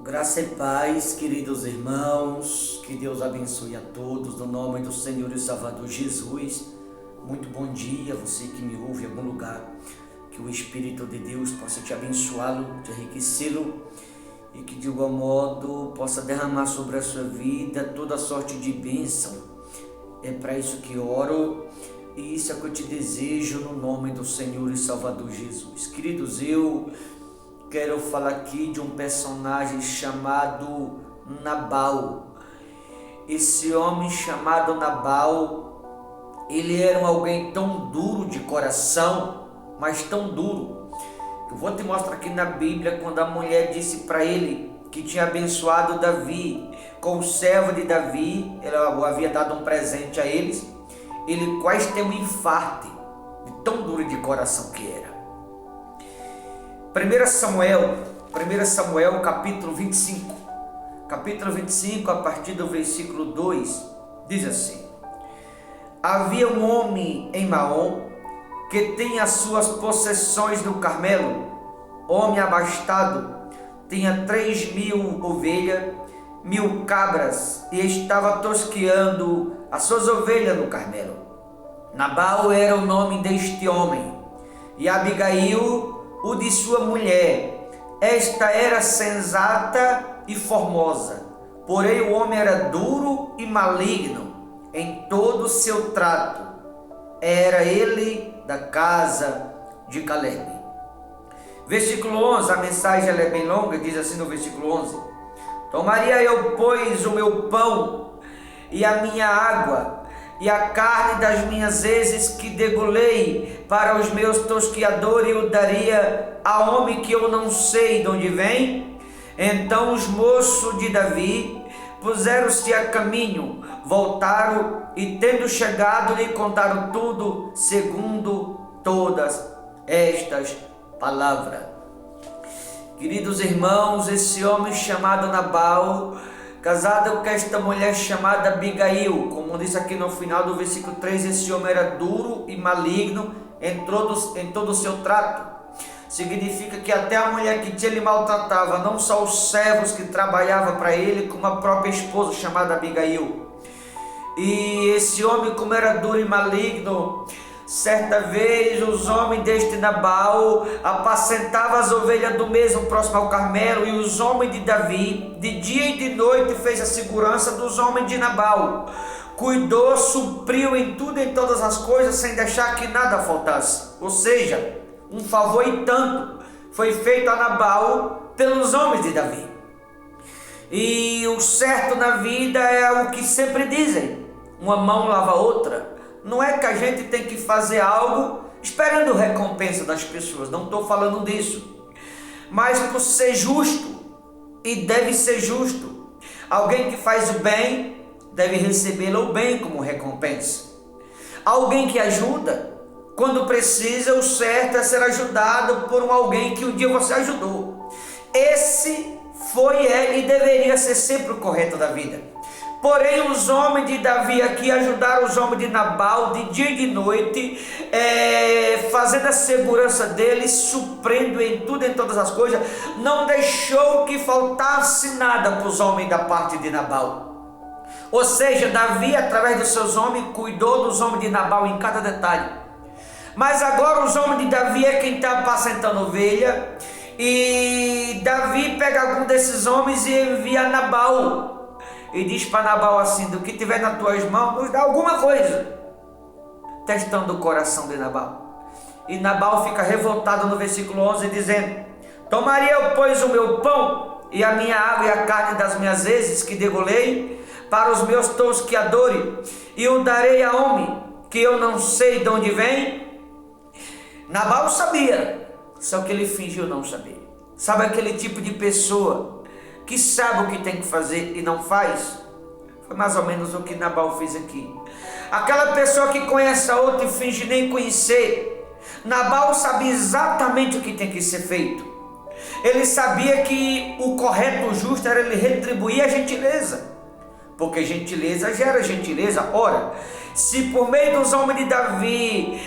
Graça e paz, queridos irmãos, que Deus abençoe a todos, no nome do Senhor e Salvador Jesus. Muito bom dia, você que me ouve em algum lugar, que o Espírito de Deus possa te abençoá-lo, te enriquecê-lo e que de igual modo possa derramar sobre a sua vida toda sorte de bênção. É para isso que oro e isso é o que eu te desejo no nome do Senhor e Salvador Jesus. Queridos, eu quero falar aqui de um personagem chamado Nabal. Esse homem chamado Nabal, ele era alguém tão duro de coração, mas tão duro. Eu vou te mostrar aqui na Bíblia quando a mulher disse para ele que tinha abençoado Davi com o servo de Davi, ela havia dado um presente a eles, ele quase teve um infarto, de tão duro de coração que era. 1 Samuel capítulo 25, a partir do versículo 2, diz assim: Havia um homem em Maom, que tinha as suas possessões no Carmelo, homem abastado, tinha 3.000 ovelhas, 1.000 cabras, e estava tosqueando as suas ovelhas no Carmelo. Nabal era o nome deste homem, e Abigail o de sua mulher. Esta era sensata e formosa, porém o homem era duro e maligno em todo o seu trato. Era ele da casa de Caleb. Versículo 11, a mensagem ela é bem longa, diz assim no versículo 11: Tomaria eu, pois, o meu pão e a minha água, e a carne das minhas vezes que degolei para os meus tosquiadores, e o daria a homem que eu não sei de onde vem. Então os moços de Davi puseram-se a caminho, voltaram e, tendo chegado, lhe contaram tudo segundo todas estas palavras. Queridos irmãos, esse homem chamado Nabal, casado com esta mulher chamada Abigail, como diz aqui no final do versículo 3, esse homem era duro e maligno em todo o seu trato. Significa que até a mulher que ele maltratava, não só os servos que trabalhavam para ele, como a própria esposa chamada Abigail. E esse homem, como era duro e maligno, certa vez os homens deste Nabal apacentavam as ovelhas do mesmo próximo ao Carmelo, e os homens de Davi, de dia e de noite, fez a segurança dos homens de Nabal. Cuidou, supriu em tudo e em todas as coisas, sem deixar que nada faltasse. Ou seja, um favor e tanto foi feito a Nabal pelos homens de Davi. E o certo na vida é o que sempre dizem: uma mão lava a outra. Não é que a gente tem que fazer algo esperando recompensa das pessoas, não estou falando disso. Mas por ser justo, e deve ser justo, alguém que faz o bem deve recebê-lo o bem como recompensa. Alguém que ajuda, quando precisa, o certo é ser ajudado por alguém que um dia você ajudou. Esse foi, e deveria ser sempre o correto da vida. Porém, os homens de Davi aqui ajudaram os homens de Nabal de dia e de noite, fazendo a segurança deles, suprindo em tudo e em todas as coisas. Não deixou que faltasse nada para os homens da parte de Nabal. Ou seja, Davi, através dos seus homens, cuidou dos homens de Nabal em cada detalhe. Mas agora os homens de Davi é quem está apacentando ovelha, e Davi pega algum desses homens e envia a Nabal. E diz para Nabal assim: do que tiver nas tuas mãos, nos dá alguma coisa. Testando o coração de Nabal. E Nabal fica revoltado no versículo 11, dizendo: Tomaria eu, pois, o meu pão e a minha água e a carne das minhas vezes que degolei para os meus tosquiadores, e o darei a homem que eu não sei de onde vem. Nabal sabia, só que ele fingiu não saber. Sabe aquele tipo de pessoa que sabe o que tem que fazer e não faz? Foi mais ou menos o que Nabal fez aqui. Aquela pessoa que conhece a outra e finge nem conhecer. Nabal sabia exatamente o que tem que ser feito. Ele sabia que o correto, o justo, era ele retribuir a gentileza. porque gentileza gera gentileza. Ora, se por meio dos homens de Davi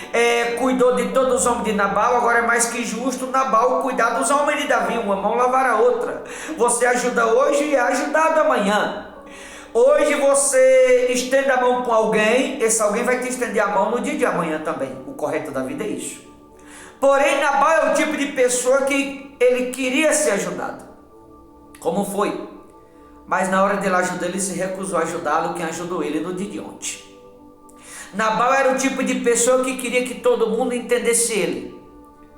cuidou de todos os homens de Nabal, agora é mais que justo Nabal cuidar dos homens de Davi, uma mão lavar a outra. Você ajuda hoje e é ajudado amanhã. Hoje você estende a mão para alguém, esse alguém vai te estender a mão no dia de amanhã também. O correto da vida é isso. Porém, Nabal é o tipo de pessoa que ele queria ser ajudado. Como foi? Mas na hora dele ajudar, ele se recusou a ajudá-lo, quem ajudou ele no dia de ontem. Nabal era o tipo de pessoa que queria que todo mundo entendesse ele,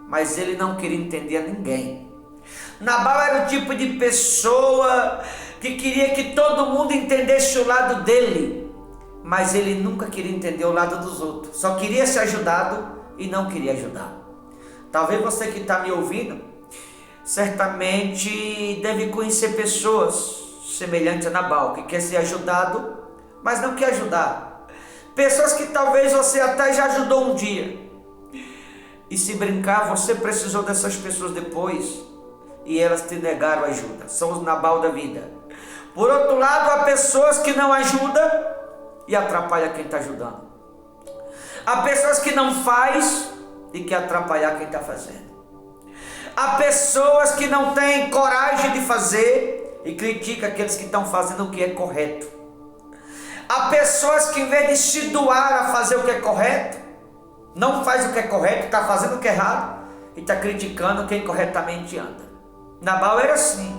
mas ele não queria entender a ninguém. Nabal era o tipo de pessoa que queria que todo mundo entendesse o lado dele, mas ele nunca queria entender o lado dos outros. Só queria ser ajudado e não queria ajudar. Talvez você que está me ouvindo, certamente deve conhecer pessoas semelhantes a Nabal, que quer ser ajudado, mas não quer ajudar. Pessoas que talvez você até já ajudou um dia, e se brincar, você precisou dessas pessoas depois, e elas te negaram ajuda. São os Nabal da vida. Por outro lado, há pessoas que não ajudam e atrapalham quem está ajudando. Há pessoas que não faz e que atrapalham quem está fazendo. Há pessoas que não têm coragem de fazer e criticam aqueles que estão fazendo o que é correto. Há pessoas que, em vez de se doar a fazer o que é correto, não faz o que é correto, está fazendo o que é errado e está criticando quem corretamente anda. Nabal era assim.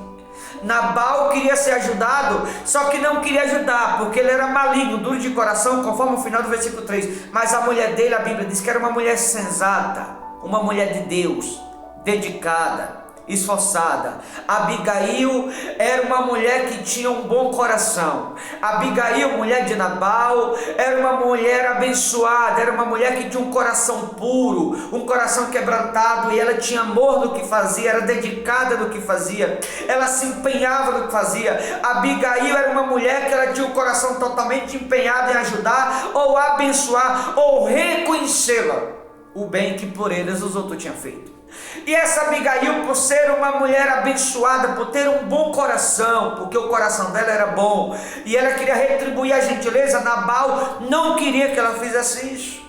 Nabal queria ser ajudado, só que não queria ajudar, porque ele era maligno, duro de coração, conforme o final do versículo 3. Mas a mulher dele, a Bíblia diz que era uma mulher sensata, uma mulher de Deus, dedicada, esforçada. Abigail era uma mulher que tinha um bom coração. Abigail, mulher de Nabal, era uma mulher abençoada, era uma mulher que tinha um coração puro, um coração quebrantado, e ela tinha amor no que fazia, era dedicada no que fazia, ela se empenhava no que fazia. Abigail era uma mulher que ela tinha o coração totalmente empenhado em ajudar, ou abençoar, ou reconhecê-la, o bem que por eles os outros tinham feito. E essa Abigail, por ser uma mulher abençoada, por ter um bom coração, porque o coração dela era bom, e ela queria retribuir a gentileza, Nabal não queria que ela fizesse isso,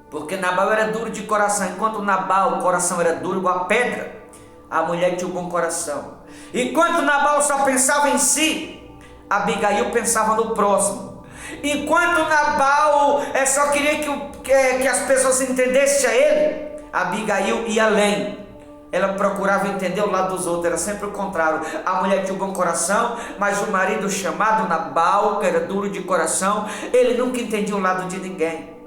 porque Nabal era duro de coração. Enquanto Nabal, o coração era duro igual a pedra, a mulher tinha um bom coração. Enquanto Nabal só pensava em si, Abigail pensava no próximo. Enquanto Nabal só queria que as pessoas entendessem a ele, Abigail ia além. Ela procurava entender o lado dos outros, era sempre o contrário. A mulher tinha um bom coração, mas o marido chamado Nabal, que era duro de coração, ele nunca entendia o lado de ninguém.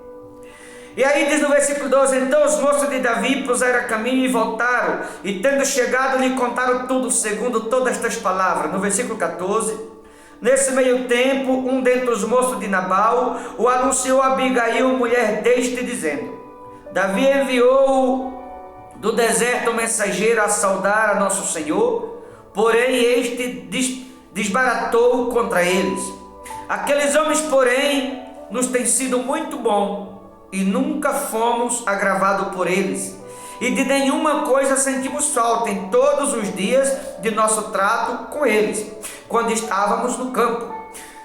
E aí diz no versículo 12: então os moços de Davi puseram a caminho e voltaram, e tendo chegado lhe contaram tudo segundo todas estas palavras. No versículo 14: nesse meio tempo, um dentre os moços de Nabal o anunciou a Abigail, mulher deste, dizendo: Davi enviou do deserto um mensageiro a saudar a nosso Senhor, porém este desbaratou contra eles. Aqueles homens, porém, nos têm sido muito bom, e nunca fomos agravados por eles, e de nenhuma coisa sentimos falta em todos os dias de nosso trato com eles, quando estávamos no campo.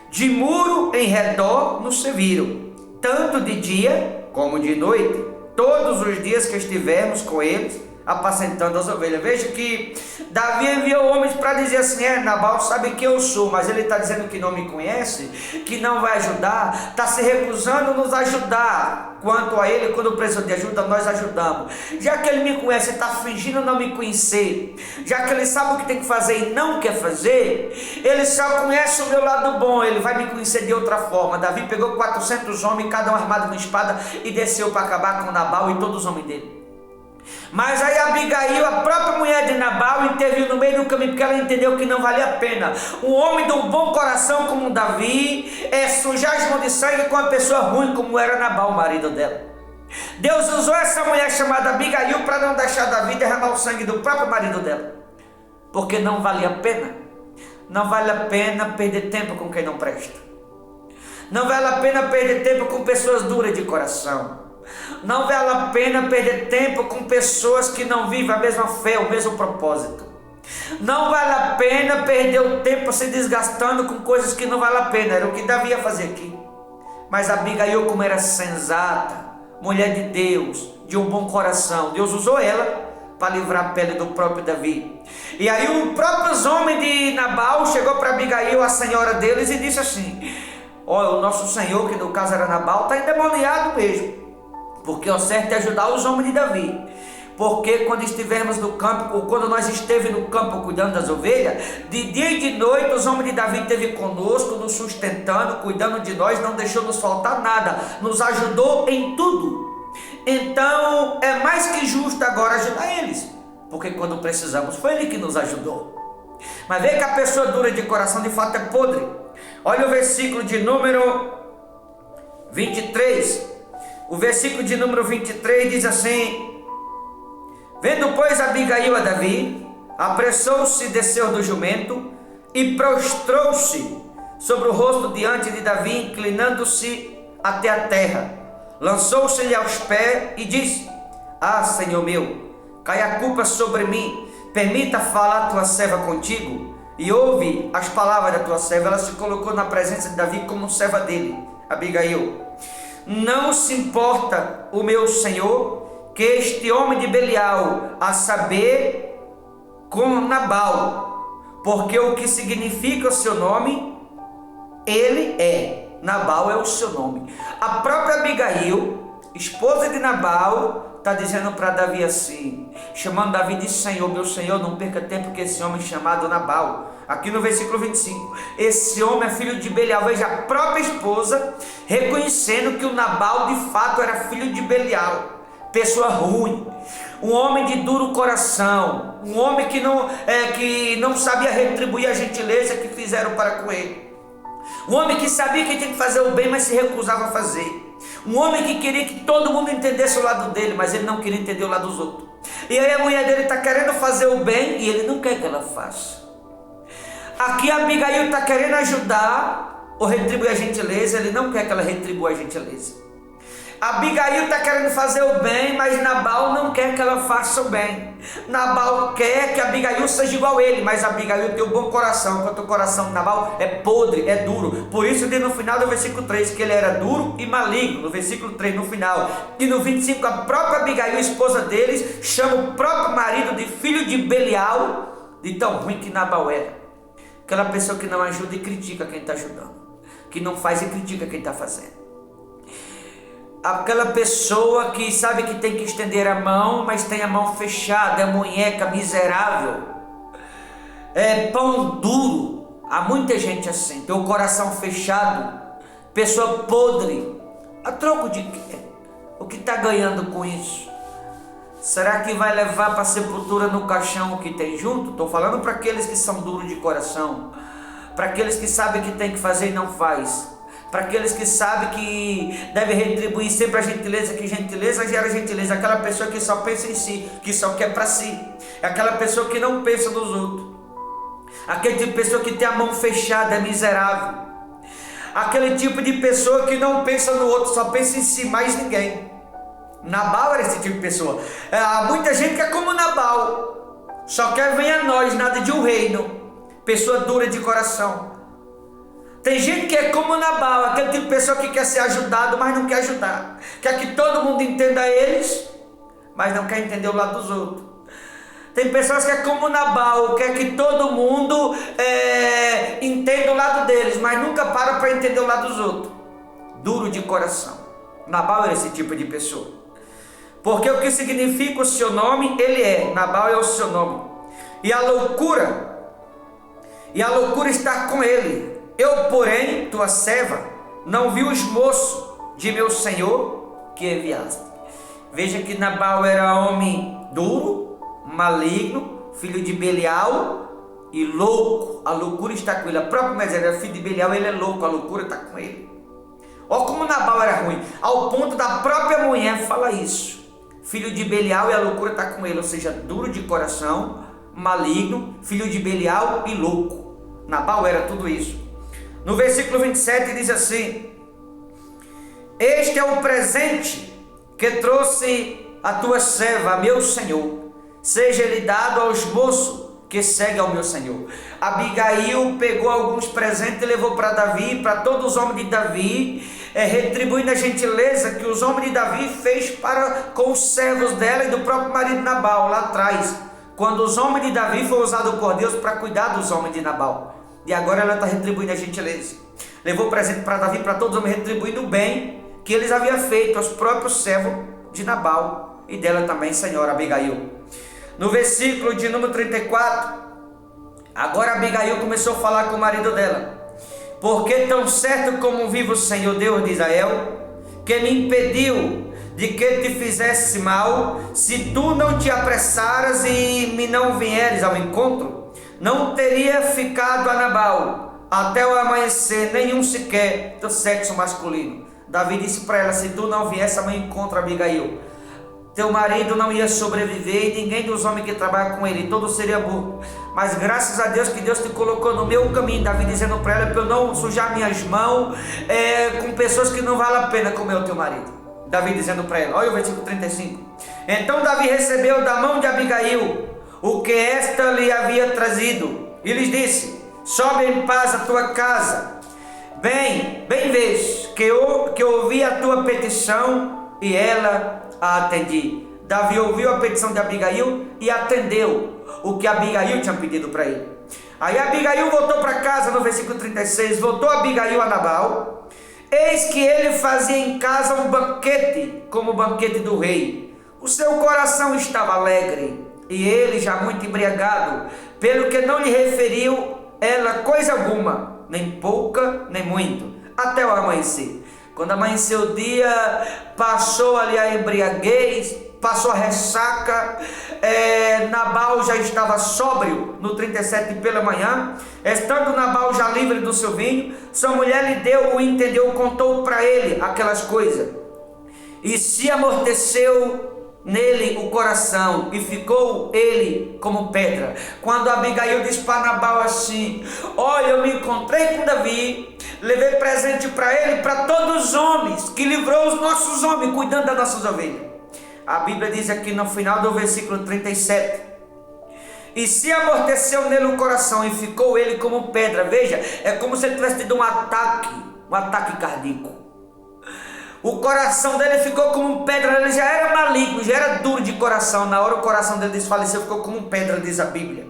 De muro em redor nos serviram, tanto de dia como de noite, todos os dias que estivermos com eles, apacentando as ovelhas. Veja que Davi enviou homens para dizer assim: Nabal sabe que eu sou, mas ele está dizendo que não me conhece, que não vai ajudar, está se recusando a nos ajudar. Quanto a ele, quando precisa de ajuda, nós ajudamos. Já que ele me conhece, está fingindo não me conhecer, já que ele sabe o que tem que fazer e não quer fazer, ele só conhece o meu lado bom, ele vai me conhecer de outra forma. Davi pegou 400 homens, cada um armado com espada, e desceu para acabar com Nabal e todos os homens dele. Mas aí Abigail, a própria mulher de Nabal, interviu no meio do caminho, porque ela entendeu que não valia a pena um homem de um bom coração como Davi sujar as mãos de sangue com uma pessoa ruim como era Nabal, o marido dela. Deus usou essa mulher chamada Abigail para não deixar Davi derramar o sangue do próprio marido dela, porque não valia a pena. Não vale a pena perder tempo com quem não presta. Não vale a pena perder tempo com pessoas duras de coração. Não vale a pena perder tempo com pessoas que não vivem a mesma fé, o mesmo propósito. Não vale a pena perder o tempo se desgastando com coisas que não vale a pena. Era o que Davi ia fazer aqui. Mas Abigail, como era sensata, mulher de Deus, de um bom coração, Deus usou ela para livrar a pele do próprio Davi. E aí o próprio homem de Nabal chegou para Abigail, a senhora deles, e disse assim: olha, o nosso senhor, que no caso era Nabal, está endemoniado mesmo, porque o certo é ajudar os homens de Davi. Porque quando estivermos no campo, ou quando nós esteve no campo cuidando das ovelhas, de dia e de noite os homens de Davi esteve conosco, nos sustentando, cuidando de nós, não deixou nos faltar nada, nos ajudou em tudo. Então é mais que justo agora ajudar eles, porque quando precisamos foi ele que nos ajudou. Mas vê que a pessoa dura de coração de fato é podre. Olha o versículo de número 23. O versículo de número 23 diz assim: vendo, pois, Abigail a Davi, apressou-se, desceu do jumento e prostrou-se sobre o rosto diante de Davi, inclinando-se até a terra. Lançou-se-lhe aos pés e disse: ah, Senhor meu, cai a culpa sobre mim, permita falar tua serva contigo, e ouve as palavras da tua serva. Ela se colocou na presença de Davi como serva dele. Abigail: não se importa o meu senhor que este homem de Belial, a saber, com Nabal, porque o que significa o seu nome, ele é. Nabal é o seu nome. A própria Abigail, esposa de Nabal, está dizendo para Davi assim, chamando Davi de Senhor: meu Senhor, não perca tempo que esse homem chamado Nabal. Aqui no versículo 25, esse homem é filho de Belial. Veja, a própria esposa reconhecendo que o Nabal de fato era filho de Belial. Pessoa ruim, um homem de duro coração, um homem que não sabia retribuir a gentileza que fizeram para com ele, um homem que sabia que tinha que fazer o bem, mas se recusava a fazer, um homem que queria que todo mundo entendesse o lado dele, mas ele não queria entender o lado dos outros. E aí a mulher dele está querendo fazer o bem e ele não quer que ela faça. Aqui a Abigail está querendo ajudar ou retribuir a gentileza, ele não quer que ela retribua a gentileza. Abigail está querendo fazer o bem, mas Nabal não quer que ela faça o bem. Nabal quer que Abigail seja igual a ele, mas Abigail tem um bom coração, enquanto o coração de Nabal é podre, é duro. Por isso diz no final do versículo 3 que ele era duro e maligno, no versículo 3 no final. E no 25 a própria Abigail, esposa deles, chama o próprio marido de filho de Belial, de tão ruim que Nabal era. Aquela pessoa que não ajuda e critica quem está ajudando, que não faz e critica quem está fazendo. Aquela pessoa que sabe que tem que estender a mão, mas tem a mão fechada, é munheca, miserável, é pão duro. Há muita gente assim, tem o coração fechado, pessoa podre. A troco de quê? O que está ganhando com isso? Será que vai levar para a sepultura no caixão o que tem junto? Estou falando para aqueles que são duros de coração, para aqueles que sabem que tem que fazer e não faz, para aqueles que sabem que deve retribuir sempre a gentileza, que gentileza gera gentileza. Aquela pessoa que só pensa em si, que só quer para si, é aquela pessoa que não pensa nos outros, aquele tipo de pessoa que tem a mão fechada, é miserável, aquele tipo de pessoa que não pensa no outro, só pensa em si, mais ninguém. Nabal era esse tipo de pessoa. Há muita gente que é como Nabal, só quer vir a nós, nada de um reino. Pessoa dura de coração. Tem gente que é como Nabal, aquele tipo de pessoa que quer ser ajudado, mas não quer ajudar. Quer que todo mundo entenda eles, mas não quer entender o lado dos outros. Tem pessoas que é como Nabal, quer que todo mundo entenda o lado deles, mas nunca para entender o lado dos outros. Duro de coração. Nabal era esse tipo de pessoa. Porque o que significa o seu nome, ele é. Nabal é o seu nome. E a loucura está com ele. Eu, porém, tua serva, não vi o esmoço de meu senhor que enviaste. Veja que Nabal era homem duro, maligno, filho de Belial e louco. A loucura está com ele. A própria mulher era filho de Belial, ele é louco, a loucura está com ele. Olha como Nabal era ruim, ao ponto da própria mulher falar isso. Filho de Belial e a loucura está com ele, ou seja, duro de coração, maligno, filho de Belial e louco. Nabal era tudo isso. No versículo 27 diz assim: este é o presente que trouxe a tua serva, meu senhor, seja ele dado aos moços que segue ao meu Senhor. Abigail pegou alguns presentes e levou para Davi, para todos os homens de Davi, retribuindo a gentileza que os homens de Davi fez para com os servos dela e do próprio marido Nabal, lá atrás, quando os homens de Davi foram usados por Deus para cuidar dos homens de Nabal. E agora ela está retribuindo a gentileza. Levou presente para Davi, para todos os homens, retribuindo o bem que eles haviam feito aos próprios servos de Nabal e dela também, senhora Abigail. No versículo de número 34, agora Abigail começou a falar com o marido dela: porque tão certo como vive o Senhor Deus de Israel, que me impediu de que te fizesse mal, se tu não te apressaras e me não vieres ao encontro, não teria ficado a Nabal até o amanhecer nenhum sequer do sexo masculino. Davi disse para ela: se tu não viesse ao meu encontro, Abigail, teu marido não ia sobreviver e ninguém dos homens que trabalham com ele, todos seriam burros. Mas graças a Deus que Deus te colocou no meu caminho. Davi dizendo para ela para eu não sujar minhas mãos com pessoas que não valem a pena comer o teu marido. Davi dizendo para ela, olha o versículo 35. Então Davi recebeu da mão de Abigail o que esta lhe havia trazido e lhes disse: sobe em paz a tua casa. Bem vês que eu ouvi a tua petição e ela a atendi. Davi ouviu a petição de Abigail e atendeu o que Abigail tinha pedido para ele. Aí Abigail voltou para casa. No versículo 36, voltou Abigail a Nabal. Eis que ele fazia em casa um banquete, como o banquete do rei. O seu coração estava alegre, e ele já muito embriagado, pelo que não lhe referiu ela coisa alguma, nem pouca, nem muito, até o amanhecer. Quando amanheceu o dia, passou ali a embriaguez, passou a ressaca, Nabal já estava sóbrio, no 37 pela manhã, estando Nabal já livre do seu vinho, sua mulher lhe deu o entendeu, contou para ele aquelas coisas, e se amorteceu nele o coração, e ficou ele como pedra. Quando Abigail disse para Nabal assim: olha, eu me encontrei com Davi, levei presente para ele, para todos os homens, que livrou os nossos homens, cuidando das nossas ovelhas. A Bíblia diz aqui no final do versículo 37, e se amorteceu nele o coração, e ficou ele como pedra. Veja, é como se ele tivesse tido um ataque cardíaco. O coração dele ficou como pedra, ele já era maligno, já era duro de coração. Na hora o coração dele desfaleceu, ficou como pedra, diz a Bíblia.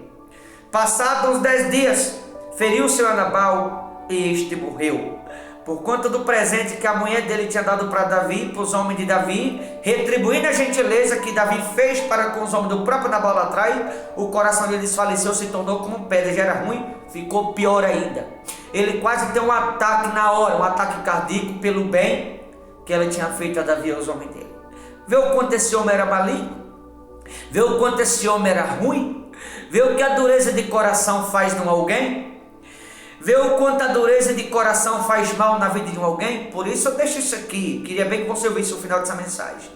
Passados uns 10 dias, feriu-se a Nabal e este morreu. Por conta do presente que a mulher dele tinha dado para Davi, para os homens de Davi, retribuindo a gentileza que Davi fez para com os homens do próprio Nabal lá atrás, o coração dele desfaleceu, se tornou como pedra, já era ruim, ficou pior ainda. Ele quase tem um ataque na hora, um ataque cardíaco pelo bem que ela tinha feito a Davi aos homens dele. Vê o quanto esse homem era maligno, vê o quanto esse homem era ruim, vê o que a dureza de coração faz em alguém, vê o quanto a dureza de coração faz mal na vida de alguém. Por isso eu deixo isso aqui, queria bem que você ouvisse o final dessa mensagem.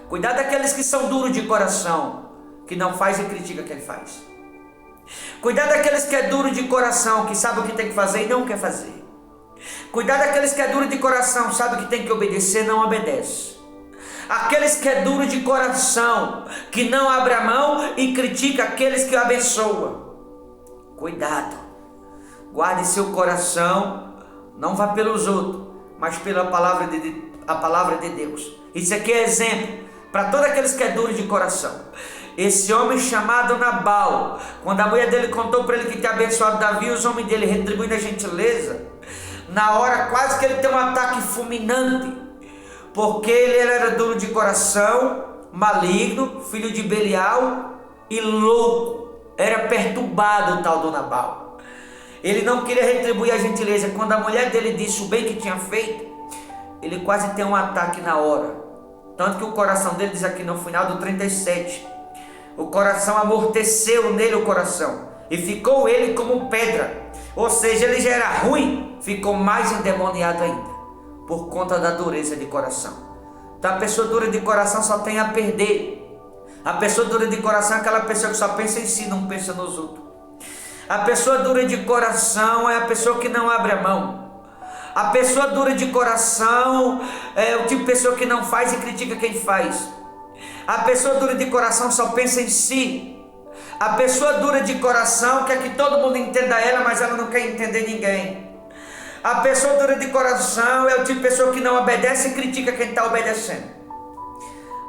Cuidado daqueles que são duros de coração, que não faz e critica quem faz. Cuidado daqueles que é duro de coração, que sabe o que tem que fazer e não quer fazer. Cuidado daqueles que é duro de coração, sabe que tem que obedecer, não obedece. Aqueles que é duro de coração, que não abre a mão e critica aqueles que o abençoam. Cuidado, guarde seu coração, não vá pelos outros, mas pela palavra de Deus. Isso aqui é exemplo para todos aqueles que é duro de coração. Esse homem chamado Nabal, quando a mulher dele contou para ele que tinha abençoado Davi, os homens dele retribuindo a gentileza, na hora quase que ele tem um ataque fulminante, porque ele era duro de coração, maligno, filho de Belial e louco, era perturbado o tal do Nabal. Ele não queria retribuir a gentileza. Quando a mulher dele disse o bem que tinha feito, ele quase tem um ataque na hora, tanto que o coração dele, diz aqui no final do 37, o coração amorteceu nele o coração, e ficou ele como pedra. Ou seja, ele já era ruim, ficou mais endemoniado ainda, por conta da dureza de coração. Então a pessoa dura de coração só tem a perder. A pessoa dura de coração é aquela pessoa que só pensa em si, não pensa nos outros. A pessoa dura de coração é a pessoa que não abre a mão. A pessoa dura de coração é o tipo de pessoa que não faz e critica quem faz. A pessoa dura de coração só pensa em si. A pessoa dura de coração quer que todo mundo entenda ela, mas ela não quer entender ninguém. A pessoa dura de coração é o tipo de pessoa que não obedece e critica quem está obedecendo.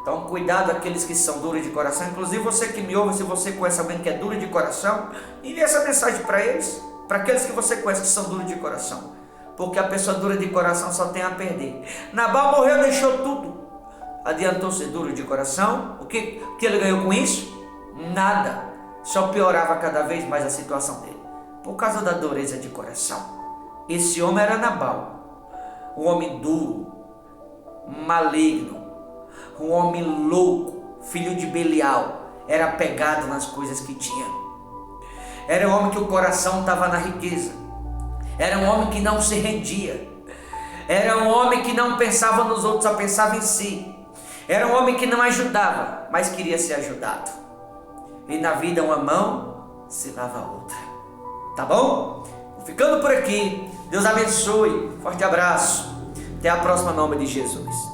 Então cuidado aqueles que são duros de coração. Inclusive você que me ouve, se você conhece alguém que é duro de coração, envie essa mensagem para eles, para aqueles que você conhece que são duros de coração. Porque a pessoa dura de coração só tem a perder. Nabal morreu, deixou tudo. Adiantou ser duro de coração? O que ele ganhou com isso? Nada. Só piorava cada vez mais a situação dele, por causa da dureza de coração. Esse homem era Nabal, um homem duro, maligno, um homem louco, filho de Belial, era apegado nas coisas que tinha. Era um homem que o coração estava na riqueza, era um homem que não se rendia, era um homem que não pensava nos outros, só pensava em si, era um homem que não ajudava, mas queria ser ajudado. E na vida uma mão se lava a outra. Tá bom? Ficando por aqui. Deus abençoe. Forte abraço. Até a próxima, em nome de Jesus.